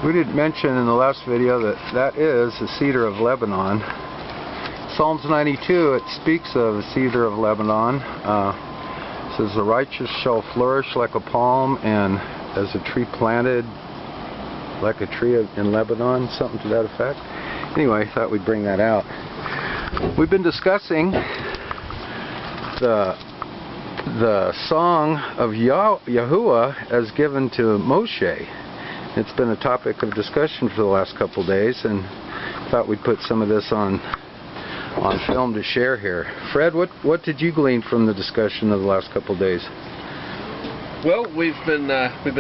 We didn't mention in the last video that that is the cedar of Lebanon. Psalms 92, it speaks of the cedar of Lebanon. It says, the righteous shall flourish like a palm and as a tree planted like a tree in Lebanon, something to that effect. Anyway, I thought we'd bring that out. We've been discussing the song of Yahuwah as given to Moshe. It's been a topic of discussion for the last couple days, and thought we'd put some of this on film to share here. Fred, what did you glean from the discussion of the last couple days? Well, we've been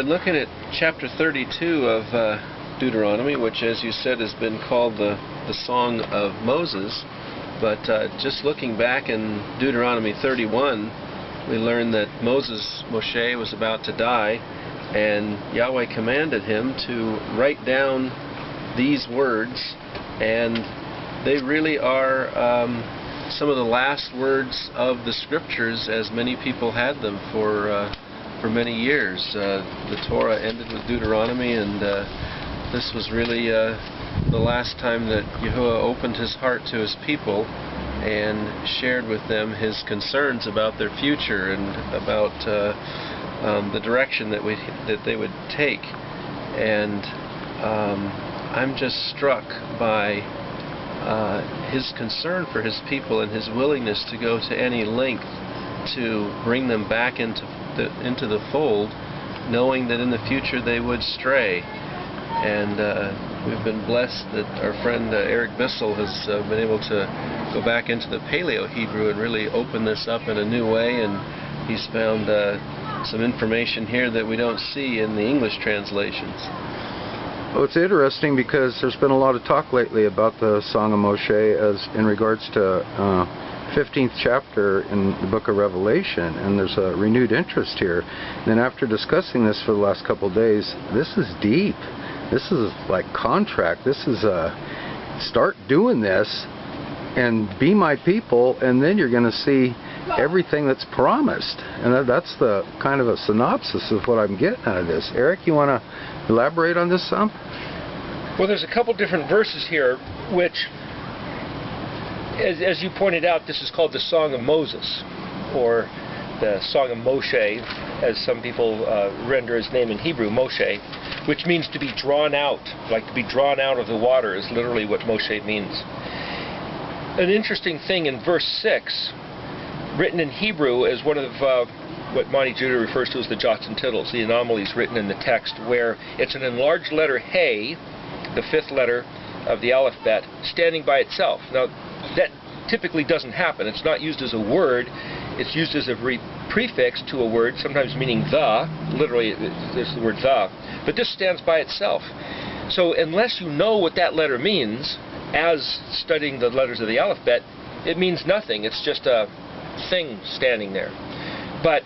looking at chapter 32 of Deuteronomy, which, as you said, has been called the Song of Moses. But just looking back in Deuteronomy 31, we learned that Moshe was about to die, and Yahweh commanded him to write down these words, and they really are some of the last words of the scriptures as many people had them for many years. The Torah ended with Deuteronomy, and this was really the last time that Yahuwah opened his heart to his people and shared with them his concerns about their future and about the direction that they would take. And I'm just struck by his concern for his people and his willingness to go to any length to bring them back into the fold, knowing that in the future they would stray. And we've been blessed that our friend Eric Bissell has been able to go back into the Paleo-Hebrew and really open this up in a new way, and he's found some information here that we don't see in the English translations. Well, it's interesting because there's been a lot of talk lately about the Song of Moshe as in regards to 15th chapter in the book of Revelation, and there's a renewed interest here. And then after discussing this for the last couple of days, this is deep. This is like contract. This is start doing this and be my people, and then you're going to see everything that's promised. And that's the kind of a synopsis of what I'm getting out of this. Eric, you want to elaborate on this some? Well, there's a couple different verses here which, as you pointed out, this is called the Song of Moses, or the Song of Moshe, as some people render his name in Hebrew, Moshe, which means to be drawn out, like to be drawn out of the water is literally what Moshe means. An interesting thing in verse 6, written in Hebrew as one of what Monty Judah refers to as the jots and tittles, the anomalies written in the text, where it's an enlarged letter Hey, the fifth letter of the alphabet, standing by itself. Now, that typically doesn't happen. It's not used as a word. It's used as a prefix to a word, sometimes meaning the. Literally, there's the word the. But this stands by itself. So unless you know what that letter means, as studying the letters of the alphabet, it means nothing. It's just a thing standing there. But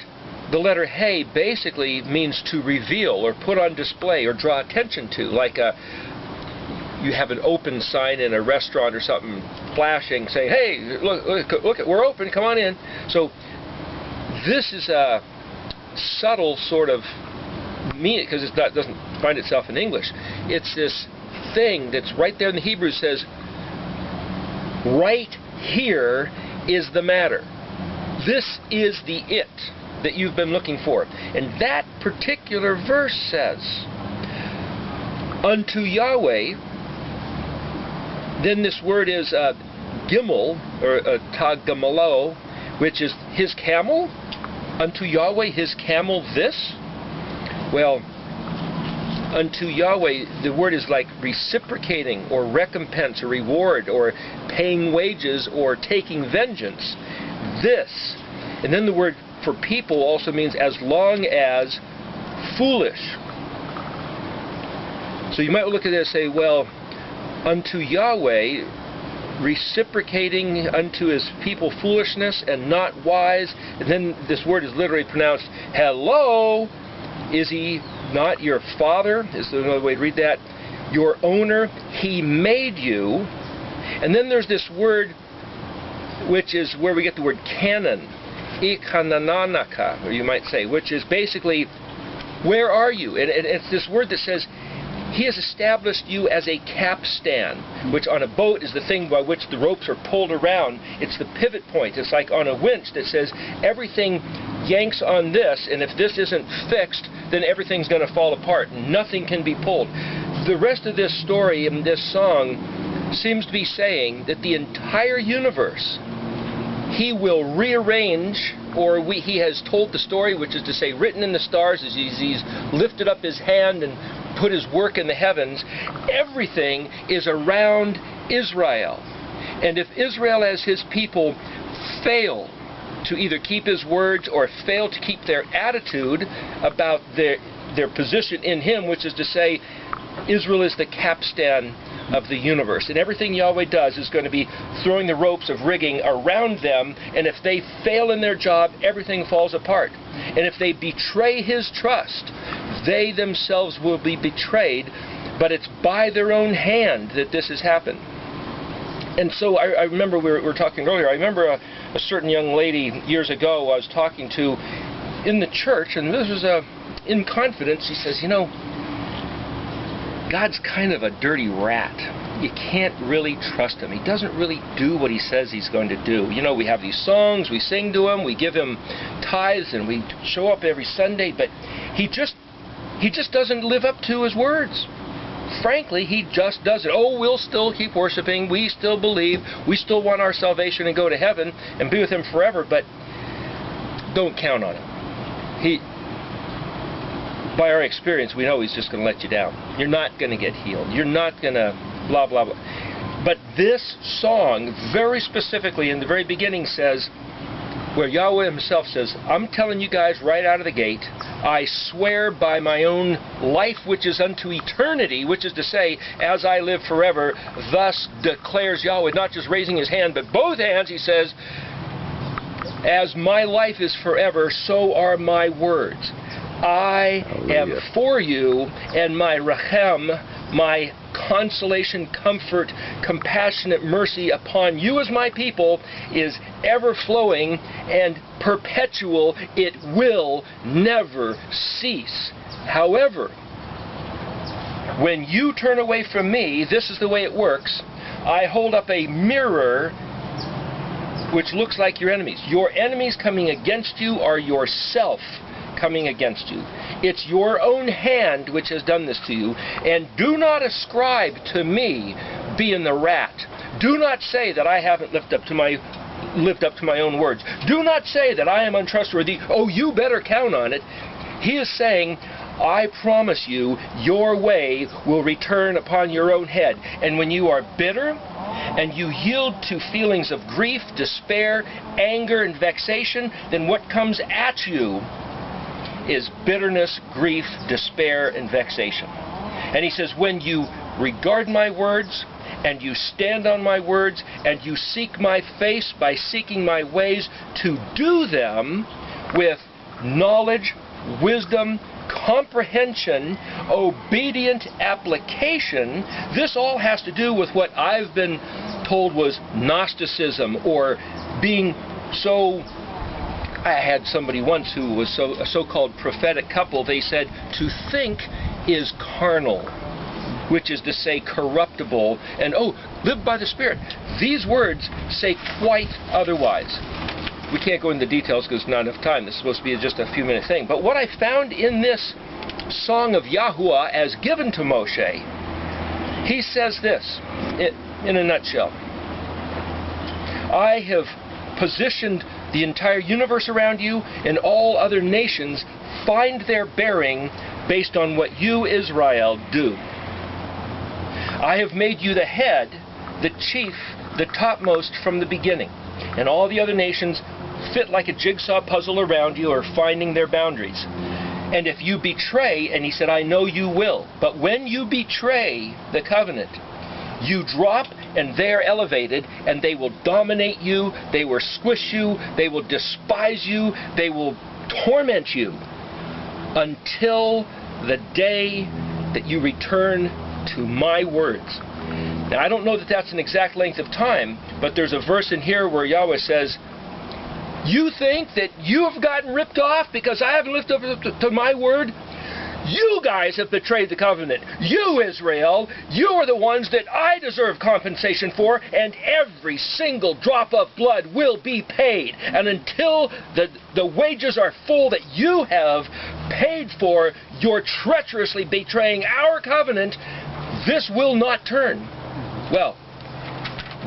the letter Hey basically means to reveal or put on display or draw attention to, like you have an open sign in a restaurant or something flashing saying, hey, look, we're open, come on in. So this is a subtle sort of meaning, because it doesn't find itself in English. It's this thing that's right there in the Hebrew, says, right here is the matter. This is the it that you've been looking for. And that particular verse says, unto Yahweh, then this word is gimel, or tagamalo, which is his camel. Unto Yahweh, his camel, this? Well, unto Yahweh, the word is like reciprocating or recompense or reward or paying wages or taking vengeance. This. And then the word for people also means as long as foolish. So you might look at it and say, well, unto Yahweh, reciprocating unto his people foolishness and not wise. And then this word is literally pronounced, hello, is he not your father? Is there another way to read that? Your owner, he made you. And then there's this word, which is where we get the word canon, ikanananaka, or you might say, which is basically, where are you? And it's this word that says, He has established you as a capstan, which on a boat is the thing by which the ropes are pulled around. It's the pivot point. It's like on a winch that says everything yanks on this, and if this isn't fixed, then everything's going to fall apart. Nothing can be pulled. The rest of this story in this song seems to be saying that the entire universe He will rearrange, or He has told the story, which is to say written in the stars as He's lifted up His hand and put His work in the heavens. Everything is around Israel. And if Israel as His people fail to either keep His words or fail to keep their attitude about their position in Him, which is to say Israel is the capstan of the universe, and everything Yahweh does is going to be throwing the ropes of rigging around them, and if they fail in their job, everything falls apart. And if they betray His trust, they themselves will be betrayed, but it's by their own hand that this has happened. And so I remember we were talking earlier, I remember a certain young lady years ago I was talking to in the church, and this was in confidence. She says, you know, God's kind of a dirty rat. You can't really trust Him. He doesn't really do what He says He's going to do. You know, we have these songs, we sing to Him, we give Him tithes, and we show up every Sunday, but He just doesn't live up to His words. Frankly, He just doesn't. Oh, we'll still keep worshiping, we still believe, we still want our salvation and go to heaven and be with Him forever, but don't count on Him. By our experience, we know He's just going to let you down. You're not going to get healed. You're not going to blah, blah, blah. But this song, very specifically in the very beginning, says, where Yahweh Himself says, I'm telling you guys right out of the gate, I swear by my own life which is unto eternity, which is to say, as I live forever, thus declares Yahweh, not just raising His hand, but both hands. He says, as my life is forever, so are my words. I am for you, and my rachem, my consolation, comfort, compassionate mercy upon you as my people is ever flowing and perpetual. It will never cease. However, when you turn away from me, this is the way it works. I hold up a mirror which looks like your enemies. Your enemies coming against you are yourself coming against you. It's your own hand which has done this to you. And do not ascribe to me being the rat. Do not say that I haven't lived up to my own words. Do not say that I am untrustworthy. Oh, you better count on it. He is saying, I promise you, your way will return upon your own head. And when you are bitter and you yield to feelings of grief, despair, anger, and vexation, then what comes at you is bitterness, grief, despair, and vexation. And He says, when you regard my words, and you stand on my words, and you seek my face by seeking my ways, to do them with knowledge, wisdom, comprehension, obedient application, this all has to do with what I've been told was Gnosticism, or being so... I had somebody once who was a so-called prophetic couple. They said, to think is carnal, which is to say corruptible, and live by the Spirit. These words say quite otherwise. We can't go into the details because there's not enough time. This is supposed to be just a few-minute thing. But what I found in this song of Yahuwah as given to Moshe, he says this, in a nutshell. I have positioned the entire universe around you, and all other nations find their bearing based on what you, Israel, do. I have made you the head, the chief, the topmost from the beginning, and all the other nations fit like a jigsaw puzzle around you, are finding their boundaries. And if you betray, and He said, I know you will, but when you betray the covenant, you drop and they're elevated, and they will dominate you, they will squish you, they will despise you, they will torment you until the day that you return to my words. Now, I don't know that that's an exact length of time, but there's a verse in here where Yahweh says, you think that you have gotten ripped off because I haven't lived up to my word? You guys have betrayed the covenant. You, Israel, you are the ones that I deserve compensation for, and every single drop of blood will be paid. And until the wages are full that you have paid for, you're treacherously betraying our covenant, this will not turn. Well,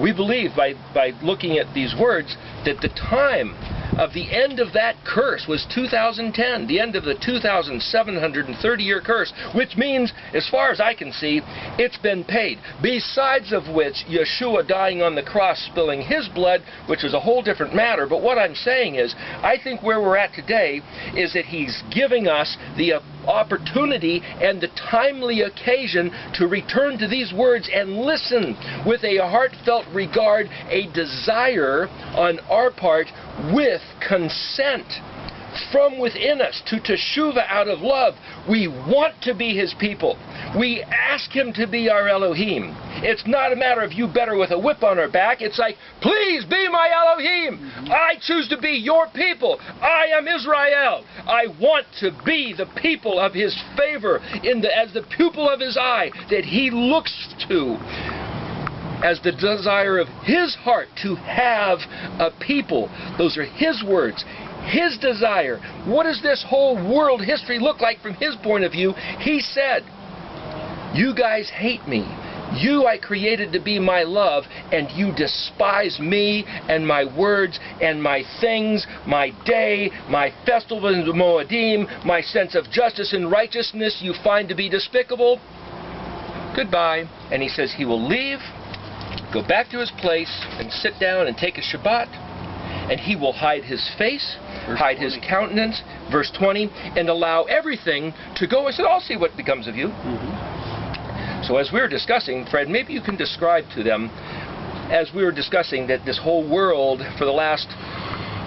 we believe by looking at these words that the time of the end of that curse was 2010, the end of the 2,730-year curse, which means, as far as I can see, it's been paid. Besides of which, Yeshua dying on the cross, spilling his blood, which was a whole different matter. But what I'm saying is, I think where we're at today is that he's giving us the opportunity and the timely occasion to return to these words and listen with a heartfelt regard, a desire on our part with consent from within us to teshuva out of love. We want to be his people. We ask him to be our Elohim. It's not a matter of you better with a whip on our back. It's like, please be my Elohim. I choose to be your people. I am Israel. I want to be the people of his favor, as the pupil of his eye that he looks to as the desire of his heart to have a people. Those are his words, his desire. What does this whole world history look like from his point of view? He said, you guys hate me. You I created to be my love, and you despise me and my words and my things, my day, my festival and the Moedim, my sense of justice and righteousness you find to be despicable. Goodbye. And he says he will leave, go back to his place, and sit down and take a Shabbat, and he will hide his face, hide his countenance, verse 20, and allow everything to go. I said, I'll see what becomes of you. So as we were discussing, Fred, maybe you can describe to them, as we were discussing that this whole world for the last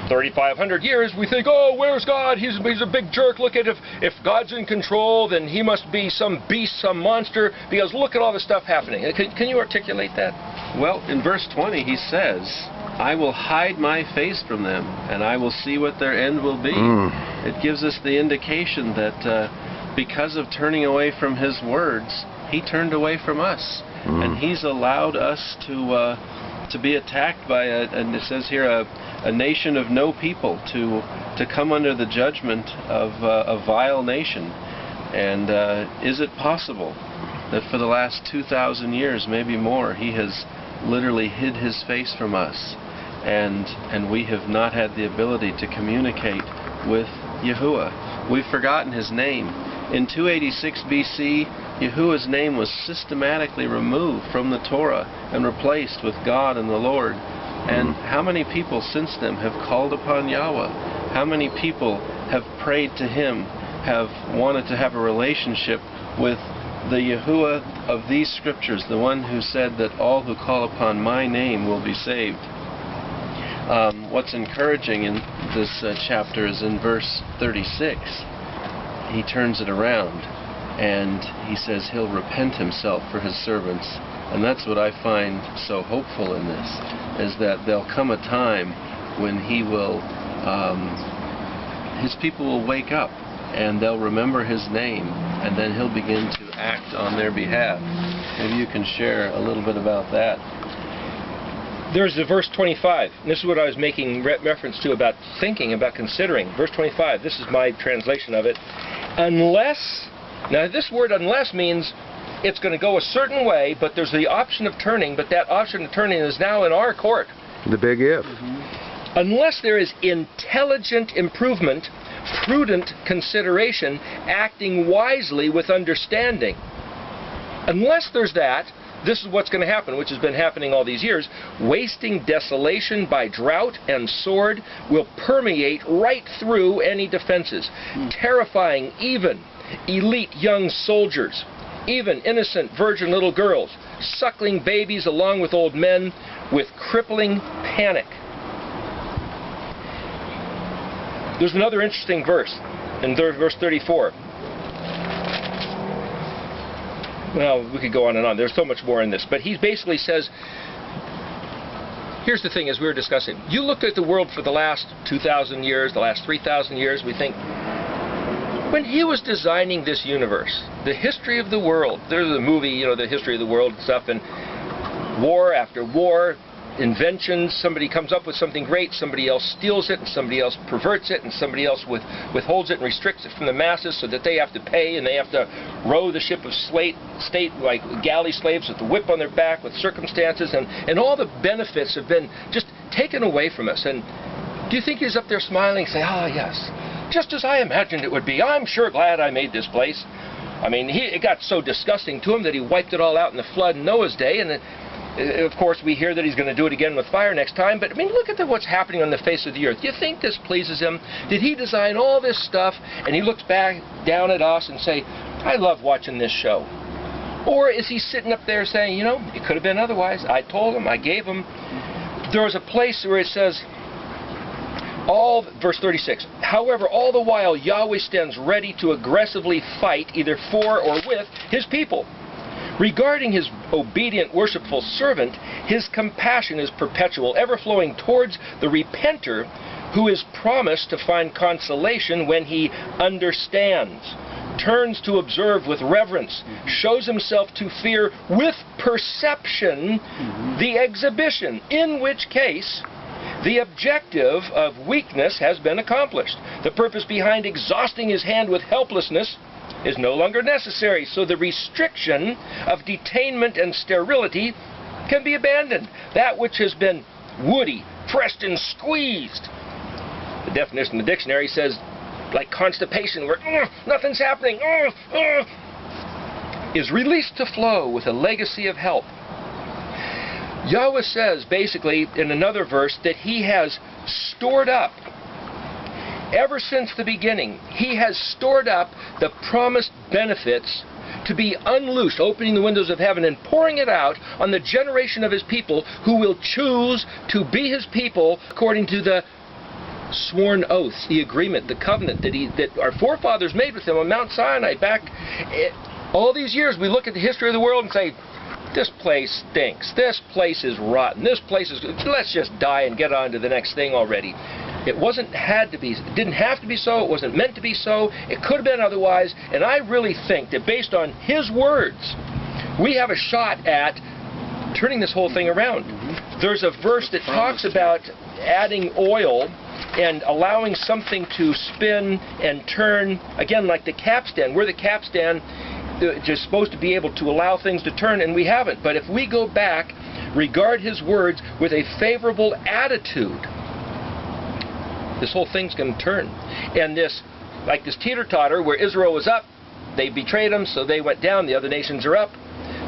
3,500 years, we think, oh, where's God? He's a big jerk. Look at if God's in control, then he must be some beast, some monster, because look at all the stuff happening. Can you articulate that? Well, in verse 20 he says, I will hide my face from them, and I will see what their end will be. It gives us the indication that because of turning away from his words, he turned away from us. And he's allowed us to be attacked by, and it says here, a nation of no people, to come under the judgment of a vile nation. And is it possible that for the last 2,000 years, maybe more, he has literally hid his face from us, and we have not had the ability to communicate with Yahuwah? We've forgotten his name. In 286 BC, Yahuwah's name was systematically removed from the Torah and replaced with God and the Lord. And how many people since then have called upon Yahweh? How many people have prayed to him, have wanted to have a relationship with the Yahuwah of these scriptures, the one who said that all who call upon my name will be saved? What's encouraging in this chapter is in verse 36. He turns it around and he says he'll repent himself for his servants. And that's what I find so hopeful in this, is that there'll come a time when he will, his people will wake up and they'll remember his name, and then he'll begin to act on their behalf. Maybe you can share a little bit about that. There's the verse 25. And this is what I was making reference to about thinking, about considering. Verse 25, this is my translation of it. Unless, now this word unless means it's going to go a certain way, but there's the option of turning, but that option of turning is now in our court. The big if. Unless there is intelligent improvement, prudent consideration, acting wisely with understanding. Unless there's that, this is what's going to happen, which has been happening all these years. Wasting desolation by drought and sword will permeate right through any defenses, terrifying even elite young soldiers, even innocent virgin little girls, suckling babies along with old men, with crippling panic. There's another interesting verse in verse 34. Well, we could go on and on. There's so much more in this. But he basically says, here's the thing, as we were discussing. You look at the world for the last 2,000 years, the last 3,000 years, we think, When he was designing this universe, the history of the world, there's a movie, you know, the history of the world and stuff, and war after war, inventions, somebody comes up with something great, somebody else steals it, and somebody else perverts it, and somebody else withholds it and restricts it from the masses so that they have to pay, and they have to row the ship of state like galley slaves with the whip on their back, with circumstances, and all the benefits have been just taken away from us. And do you think he's up there smiling and say, "Ah, yes, just as I imagined it would be. I'm sure glad I made this place"? I mean, it got so disgusting to him that he wiped it all out in the flood in Noah's day, and of course, we hear that he's going to do it again with fire next time. But, I mean, look at what's happening on the face of the earth. Do you think this pleases him? Did he design all this stuff, and he looks back down at us and say, "I love watching this show"? Or is he sitting up there saying, you know, it could have been otherwise. I told him. I gave him. There was a place where it says, verse 36, "However, all the while Yahweh stands ready to aggressively fight either for or with his people. Regarding his obedient, worshipful servant, his compassion is perpetual, ever flowing towards the repenter who is promised to find consolation when he understands, turns to observe with reverence, shows himself to fear with perception the exhibition, in which case the objective of weakness has been accomplished. The purpose behind exhausting his hand with helplessness is no longer necessary, so the restriction of detainment and sterility can be abandoned. That which has been woody, pressed and squeezed," the definition in the dictionary says, like constipation, where nothing's happening, "is released to flow with a legacy of help." Yahweh says, basically, in another verse, that he has stored up, ever since the beginning, he has stored up the promised benefits to be unloosed, opening the windows of heaven and pouring it out on the generation of his people who will choose to be his people according to the sworn oaths, the agreement, the covenant that our forefathers made with him on Mount Sinai back all these years. We look at the history of the world and say, this place stinks, this place is rotten, this place is, let's just die and get on to the next thing already. It didn't have to be so, it wasn't meant to be so, it could have been otherwise, and I really think that based on his words, we have a shot at turning this whole thing around. There's a verse that talks about adding oil and allowing something to spin and turn, again, like the capstan. We're the capstan, just supposed to be able to allow things to turn, and we haven't. But if we go back, regard his words with a favorable attitude, this whole thing's going to turn. And this, like this teeter-totter where Israel was up, they betrayed him, so they went down. The other nations are up.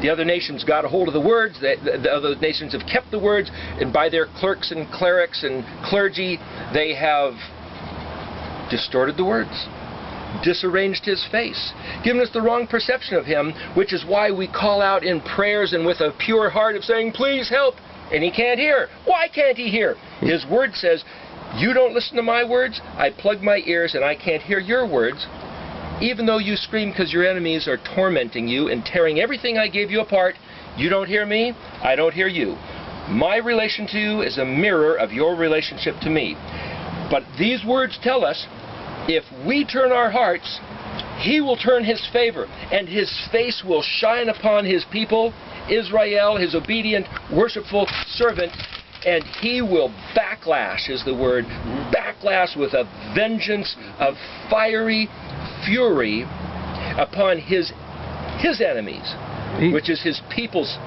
The other nations got a hold of the words. The other nations have kept the words, and by their clerks and clerics and clergy, they have distorted the words, disarranged his face, given us the wrong perception of him, which is why we call out in prayers and with a pure heart of saying, "Please help," and he can't hear. Why can't he hear? His word says, "You don't listen to my words, I plug my ears and I can't hear your words. Even though you scream because your enemies are tormenting you and tearing everything I gave you apart, you don't hear me, I don't hear you. My relation to you is a mirror of your relationship to me." But these words tell us, if we turn our hearts, he will turn his favor, and his face will shine upon his people, Israel, his obedient, worshipful servant, and he will backlash, is the word, backlash with a vengeance of fiery fury upon his enemies, which is his people's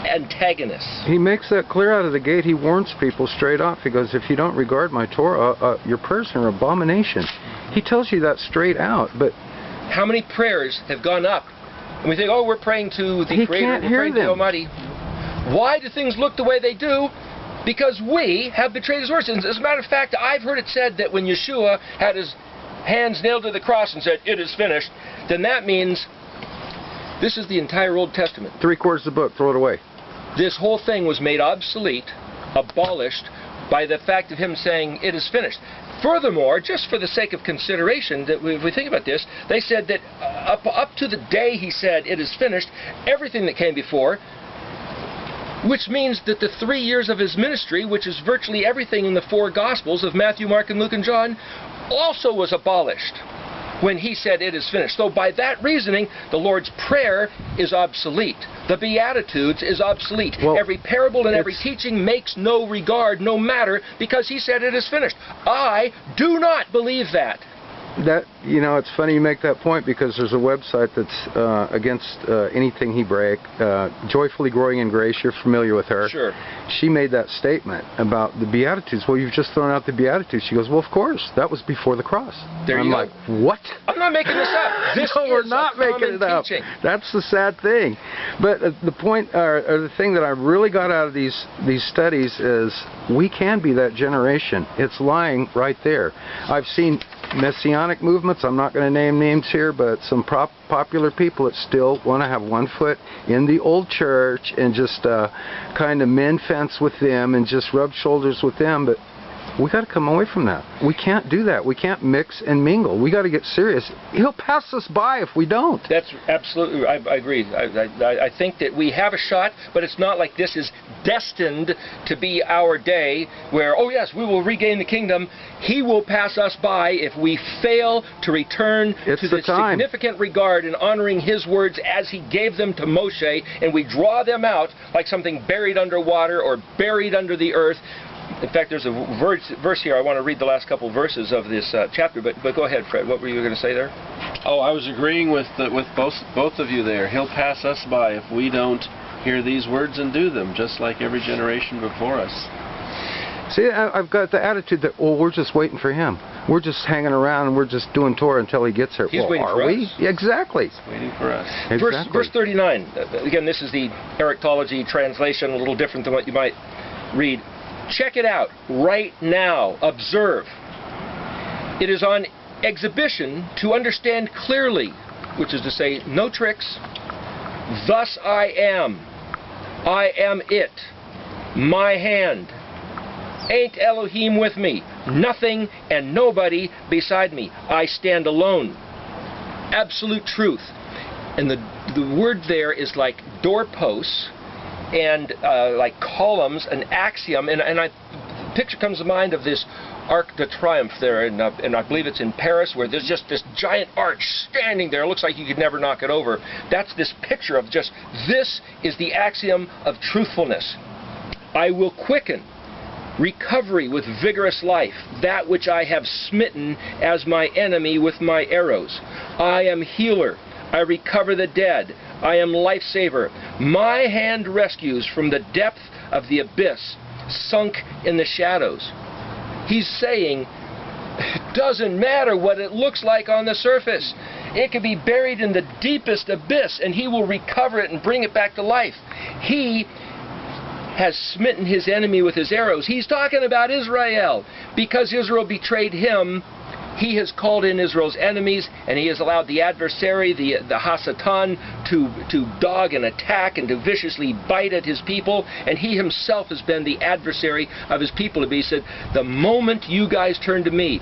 antagonists. He makes that clear out of the gate. He warns people straight off. He goes, if you don't regard my Torah, your prayers are an abomination. He tells you that straight out. But how many prayers have gone up? And we think, oh, we're praying to the Creator, we're praying to the Almighty. Why do things look the way they do? Because we have betrayed his words. And as a matter of fact, I've heard it said that when Yeshua had his hands nailed to the cross and said, "It is finished," then that means this is the entire Old Testament. 3/4 of the book, throw it away. This whole thing was made obsolete, abolished, by the fact of him saying, "It is finished." Furthermore, just for the sake of consideration, that if we think about this, they said that up to the day he said, "It is finished," everything that came before, which means that the 3 years of his ministry, which is virtually everything in the 4 Gospels of Matthew, Mark, and Luke, and John, also was abolished. when he said it is finished. So by that reasoning, the Lord's Prayer is obsolete. The Beatitudes is obsolete. Well, every parable and every teaching makes no regard, no matter, because he said it is finished. I do not believe that. That, you know, it's funny you make that point, because there's a website that's against anything Hebraic, Joyfully Growing in Grace. You're familiar with her. Sure. She made that statement about the Beatitudes. Well, you've just thrown out the Beatitudes. She goes, well, of course, that was before the cross. There I'm you like, go. what? I'm not making this up. This No, we're is not a making it up. teaching. That's the sad thing. But the point, or the thing that I really got out of these studies is we can be that generation. It's lying right there. I've seen messianic movements, I'm not going to name names here, but some popular people that still want to have one foot in the old church and just kind of mend fence with them and just rub shoulders with them. But we got to come away from that. We can't do that. We can't mix and mingle. We got to get serious. He'll pass us by if we don't. That's absolutely, I agree. I think that we have a shot, but it's not like this is destined to be our day where, oh yes, we will regain the kingdom. He will pass us by if we fail to return to the significant regard in honoring his words as he gave them to Moshe, and we draw them out like something buried underwater or buried under the earth. In fact, there's a verse here. I want to read the last couple verses of this chapter, but go ahead, Fred. What were you going to say there? Oh, I was agreeing with both of you there. He'll pass us by if we don't hear these words and do them, just like every generation before us. See, I've got the attitude that, well, we're just waiting for him. We're just hanging around and we're just doing Torah until he gets here. He's well, waiting are for we? us. Yeah, exactly. He's waiting for us. Exactly. Verse 39. Again, this is the Erictology translation, a little different than what you might read. Check it out right now. Observe. It is on exhibition to understand clearly, which is to say, no tricks. Thus I am. I am it. My hand. Ain't Elohim with me. Nothing and nobody beside me. I stand alone. Absolute truth. And the word there is like doorposts and like columns, an axiom, and a picture comes to mind of this Arc de Triomphe there, and I believe it's in Paris, where there's just this giant arch standing there. It looks like you could never knock it over. That's this picture of just, this is the axiom of truthfulness. I will quicken recovery with vigorous life, that which I have smitten as my enemy with my arrows. I am healer. I recover the dead. I am life-saver. My hand rescues from the depth of the abyss, sunk in the shadows. He's saying, it doesn't matter what it looks like on the surface. It could be buried in the deepest abyss, and he will recover it and bring it back to life. He has smitten his enemy with his arrows. He's talking about Israel. Because Israel betrayed him, he has called in Israel's enemies, and he has allowed the adversary, the Hasatan, to dog and attack and to viciously bite at his people, and he himself has been the adversary of his people. He said, the moment you guys turn to me,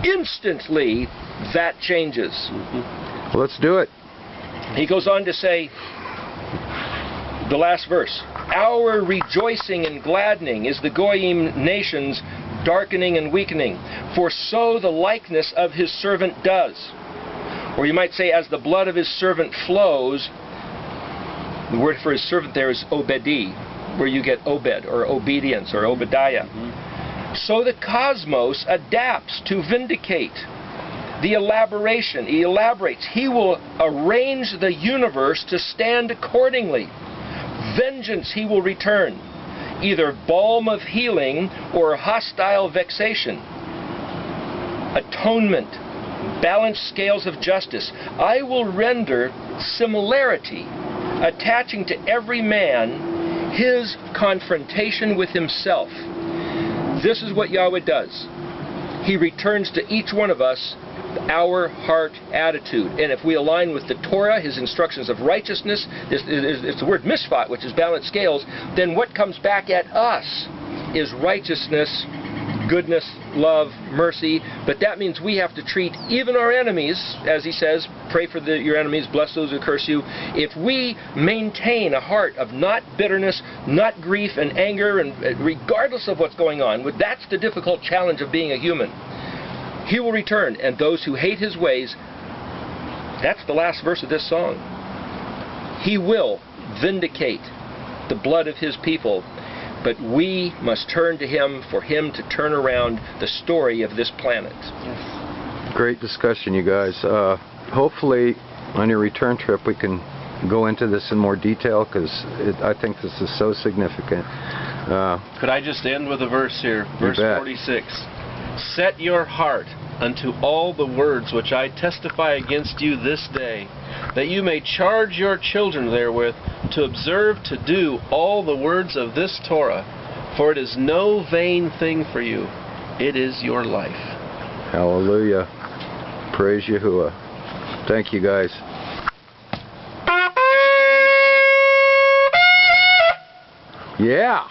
instantly that changes. Well, let's do it. He goes on to say, the last verse, our rejoicing and gladdening is the Goyim nations darkening and weakening, for so the likeness of his servant does. Or you might say, as the blood of his servant flows, the word for his servant there is Obedi, where you get Obed, or obedience, or Obadiah. So the cosmos adapts to vindicate. The elaboration, he elaborates. He will arrange the universe to stand accordingly. Vengeance he will return, either balm of healing or hostile vexation. Atonement, balanced scales of justice. I will render similarity, attaching to every man his confrontation with himself. This is what Yahweh does. He returns to each one of us our heart attitude. And if we align with the Torah, his instructions of righteousness, it's the word mishpat, which is balanced scales, then what comes back at us is righteousness, goodness, love, mercy. But that means we have to treat even our enemies, as he says, pray for your enemies, bless those who curse you. If we maintain a heart of not bitterness, not grief and anger, and regardless of what's going on, that's the difficult challenge of being a human. He will return, and those who hate his ways, That's the last verse of this song. He will vindicate the blood of his people, but we must turn to him for him to turn around the story of this planet. Yes. Great discussion, you guys. Hopefully, on your return trip, we can go into this in more detail, because I think this is so significant. Could I just end with a verse here? Verse bet. 46. Set your heart unto all the words which I testify against you this day, that you may charge your children therewith to observe to do all the words of this Torah, for it is no vain thing for you, it is your life. Hallelujah. Praise Yahuwah. Thank you, guys. Yeah.